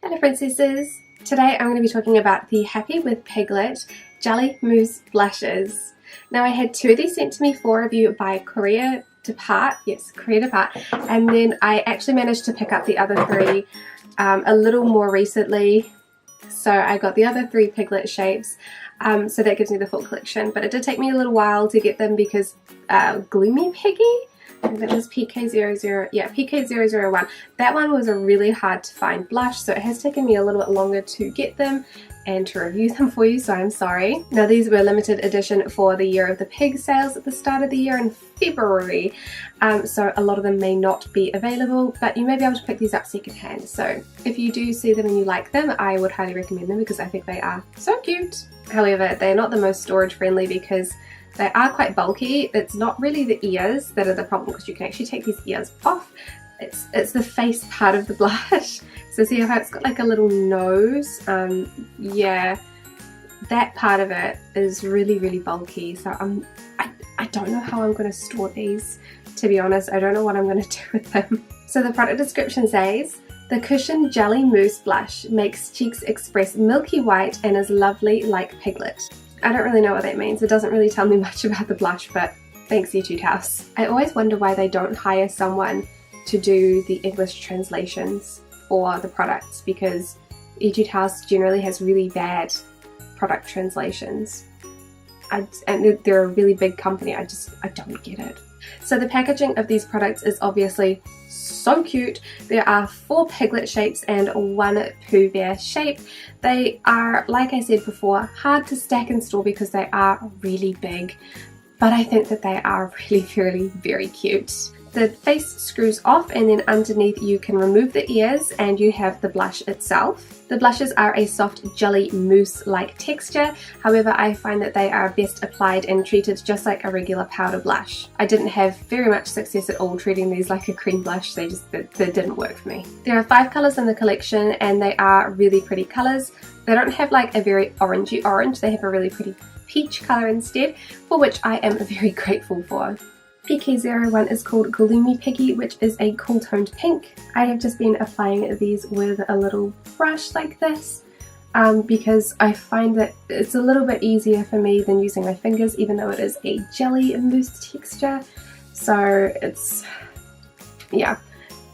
Hello princesses! Today I'm going to be talking about the Happy with Piglet Jelly Mousse Blushes. Now I had two of these sent to me for review by Courier Depart, and then I actually managed to pick up the other three a little more recently. So I got the other three Piglet shapes, so that gives me the full collection, but it did take me a little while to get them because Gloomy Piggy? That was PK001. That one was a really hard to find blush, so it has taken me a little bit longer to get them and to review them for you, so I'm sorry. Now these were limited edition for the Year of the Pig sales at the start of the year in February, so a lot of them may not be available, but you may be able to pick these up secondhand. So if you do see them and you like them, I would highly recommend them because I think they are so cute. However, they're not the most storage friendly because they are quite bulky. It's not really the ears that are the problem because you can actually take these ears off. It's the face part of the blush. So see how it's got like a little nose? Yeah, that part of it is really bulky. So I don't know how I'm going to store these, to be honest. I don't know what I'm going to do with them. So the product description says, the Cushion Jelly Mousse Blush makes cheeks express milky white and is lovely like Piglet. I don't really know what that means. It doesn't really tell me much about the blush, but thanks Etude House. I always wonder why they don't hire someone to do the English translations for the products, because Etude House generally has really bad product translations. And they're a really big company. I don't get it. So the packaging of these products is obviously so cute. There are 4 Piglet shapes and 1 Pooh Bear shape. They are, like I said before, hard to stack and store because they are really big, but I think that they are really very cute. The face screws off and then underneath you can remove the ears and you have the blush itself. The blushes are a soft jelly mousse-like texture, however I find that they are best applied and treated just like a regular powder blush. I didn't have very much success at all treating these like a cream blush, they didn't work for me. There are 5 colours in the collection and they are really pretty colours. They don't have like a very orangey orange, they have a really pretty peach colour instead, for which I am very grateful for. PK01 is called Gloomy Piggy, which is a cool toned pink. I have just been applying these with a little brush like this because I find that it's a little bit easier for me than using my fingers, even though it is a jelly mousse texture. So it's, yeah,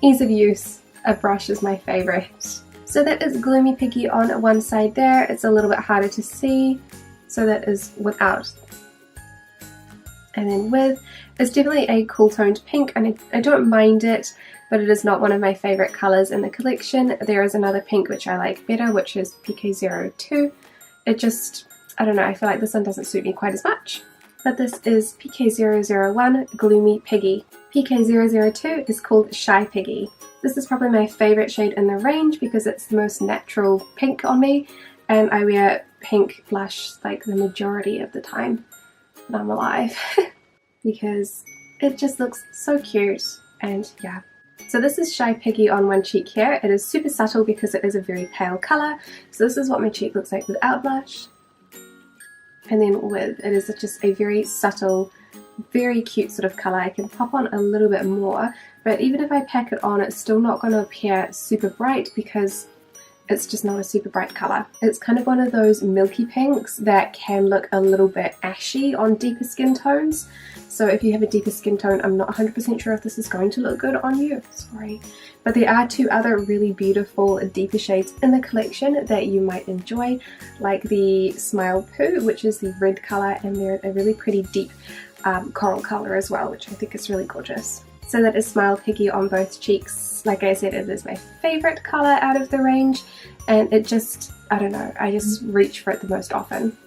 ease of use. A brush is my favourite. So that is Gloomy Piggy on one side there. It's a little bit harder to see. So that is without. And then with, it's definitely a cool toned pink and I don't mind it, but it is not one of my favourite colours in the collection. There is another pink which I like better, which is PK02. It just, I don't know, I feel like this one doesn't suit me quite as much. But this is PK001 Gloomy Piggy. PK002 is called Shy Piggy. This is probably my favourite shade in the range because it's the most natural pink on me, and I wear pink blush like the majority of the time when I'm alive because it just looks so cute. And yeah, so this is Shy Piggy on one cheek here. It is super subtle because it is a very pale colour. So this is what my cheek looks like without blush, and then with it is just a very subtle, very cute sort of colour. I can pop on a little bit more, but even if I pack it on, it's still not going to appear super bright because it's just not a super bright colour. It's kind of one of those milky pinks that can look a little bit ashy on deeper skin tones. So if you have a deeper skin tone, I'm not 100% sure if this is going to look good on you, sorry. But there are 2 other really beautiful deeper shades in the collection that you might enjoy, like the Smile Poo, which is the red colour, and they're a really pretty deep coral colour as well, which I think is really gorgeous. So that is Smile Piggy on both cheeks. Like I said, it is my favourite colour out of the range, and it just, I don't know, I just reach for it the most often.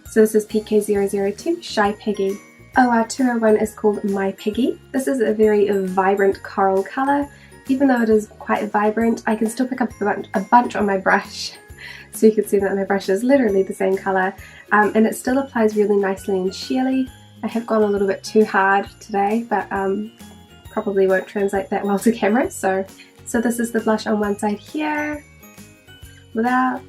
So this is PK002 Shy Piggy. OR201 is called My Piggy. This is a very vibrant coral colour. Even though it is quite vibrant, I can still pick up a bunch on my brush. So you can see that my brush is literally the same colour, and it still applies really nicely and sheerly. I have gone a little bit too hard today, but probably won't translate that well to camera. So this is the blush on one side here, without.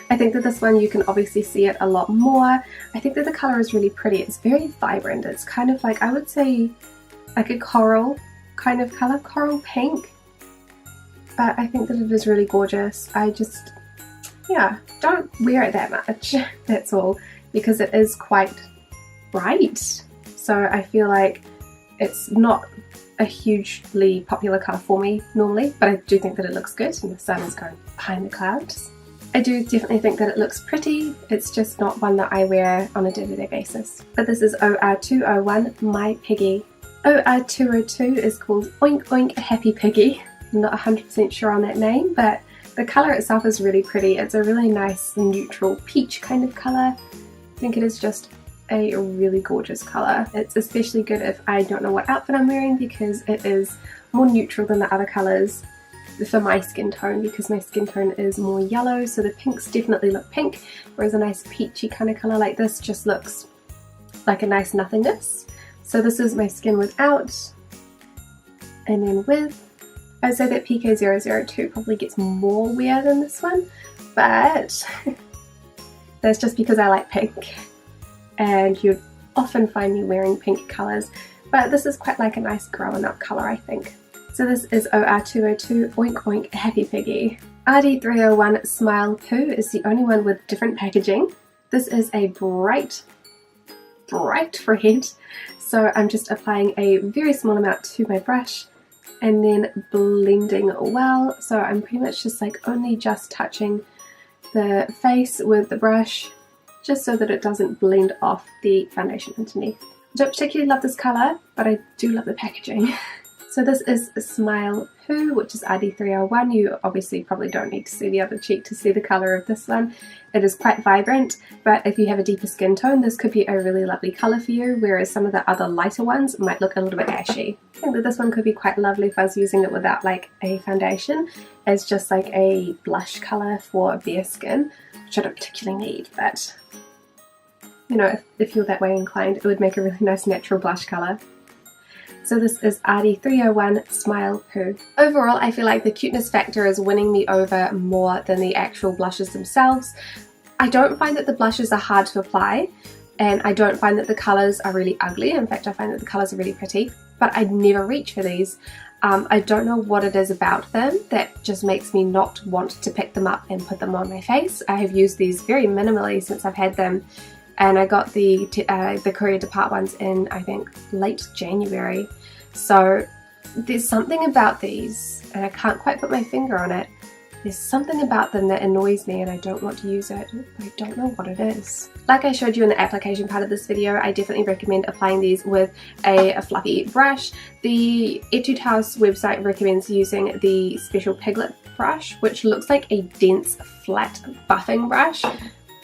I think that this one you can obviously see it a lot more. I think that the colour is really pretty. It's very vibrant. It's kind of like, I would say, like a coral kind of colour, coral pink. but I think that it is really gorgeous. I just, yeah, don't wear it that much, that's all, because it is quite bright. So I feel like it's not a hugely popular colour for me normally, but I do think that it looks good and the sun is going behind the clouds. I do definitely think that it looks pretty, it's just not one that I wear on a day-to-day basis. But this is OR201 My Piggy. OR202 is called Oink Oink Happy Piggy. I'm not 100% sure on that name, but the colour itself is really pretty. It's a really nice neutral peach kind of colour. I think it is just a really gorgeous colour. It's especially good if I don't know what outfit I'm wearing because it is more neutral than the other colours for my skin tone, because my skin tone is more yellow, so the pinks definitely look pink, whereas a nice peachy kind of colour like this just looks like a nice nothingness. So this is my skin without, and then with. I'd say that PK002 probably gets more wear than this one, but that's just because I like pink, and you'd often find me wearing pink colours, but this is quite like a nice growing up colour, I think. So this is OR202 Oink Oink Happy Piggy. RD301 Smile Poo is the only one with different packaging. This is a bright red, so I'm just applying a very small amount to my brush and then blending well. So I'm pretty much just like only just touching the face with the brush, just so that it doesn't blend off the foundation underneath. I don't particularly love this colour, but I do love the packaging. So this is Smile Poo, which is RD301. You obviously probably don't need to see the other cheek to see the colour of this one. It is quite vibrant, but if you have a deeper skin tone, this could be a really lovely colour for you, whereas some of the other lighter ones might look a little bit ashy. I think that this one could be quite lovely if I was using it without like a foundation, as just like a blush colour for bare skin, which I don't particularly need, but you know, if you're that way inclined, it would make a really nice natural blush colour. So this is RD301 Smile Poo. Overall, I feel like the cuteness factor is winning me over more than the actual blushes themselves. I don't find that the blushes are hard to apply, and I don't find that the colours are really ugly. In fact, I find that the colours are really pretty, but I never reach for these. I don't know what it is about them that just makes me not want to pick them up and put them on my face. I have used these very minimally since I've had them, and I got the Courier Depart ones in, I think, late January. So there's something about these, and I can't quite put my finger on it. There's something about them that annoys me and I don't want to use it, but I don't know what it is. Like I showed you in the application part of this video, I definitely recommend applying these with a fluffy brush. The Etude House website recommends using the special Piglet brush, which looks like a dense, flat buffing brush.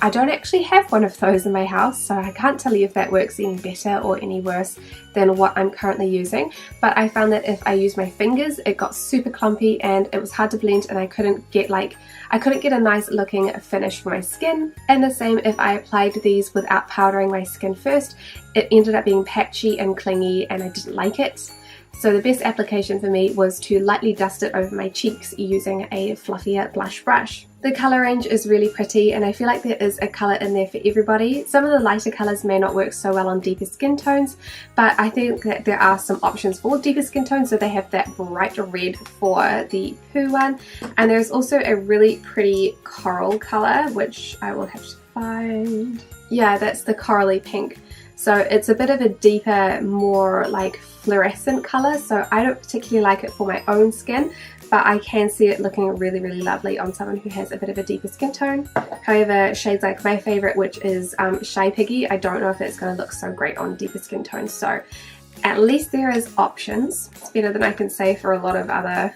I don't actually have one of those in my house, so I can't tell you if that works any better or any worse than what I'm currently using, but I found that if I used my fingers it got super clumpy and it was hard to blend, and I couldn't get a nice looking finish for my skin. And the same if I applied these without powdering my skin first, it ended up being patchy and clingy and I didn't like it. So the best application for me was to lightly dust it over my cheeks using a fluffier blush brush. The colour range is really pretty, and I feel like there is a colour in there for everybody. Some of the lighter colours may not work so well on deeper skin tones, but I think that there are some options for deeper skin tones. So they have that bright red for the Poo one, and there's also a really pretty coral colour, which I will have to find. Yeah, that's the corally pink. So it's a bit of a deeper, more like fluorescent colour, so I don't particularly like it for my own skin, but I can see it looking really, really lovely on someone who has a bit of a deeper skin tone. However, shades like my favourite, which is Shy Piggy, I don't know if it's going to look so great on deeper skin tones, so at least there is options. It's better than I can say for a lot of other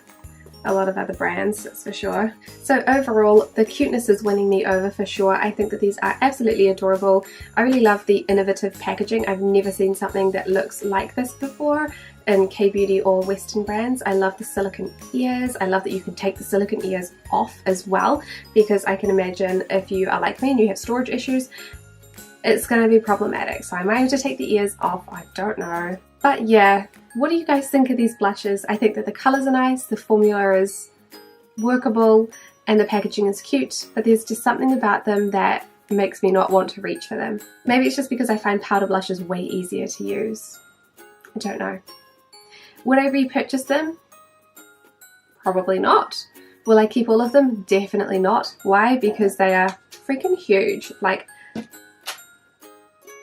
brands, that's for sure. So overall, the cuteness is winning me over for sure. I think that these are absolutely adorable. I really love the innovative packaging. I've never seen something that looks like this before in K-beauty or Western brands. I love the silicone ears. I love that you can take the silicone ears off as well, because I can imagine if you are like me and you have storage issues, it's going to be problematic. So I might have to take the ears off, I don't know. But yeah, what do you guys think of these blushes? I think that the colours are nice, the formula is workable, and the packaging is cute, but there's just something about them that makes me not want to reach for them. Maybe it's just because I find powder blushes way easier to use. I don't know. Would I repurchase them? Probably not. Will I keep all of them? Definitely not. Why? Because they are freaking huge. Like,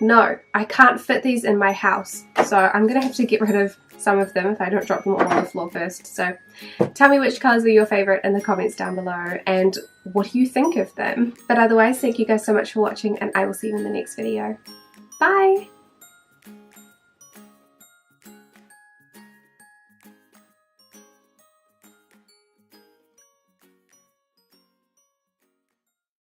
no, I can't fit these in my house. So I'm gonna have to get rid of some of them if I don't drop them all on the floor first. So tell me which colours were your favourite in the comments down below and what do you think of them. But otherwise, thank you guys so much for watching and I will see you in the next video. Bye!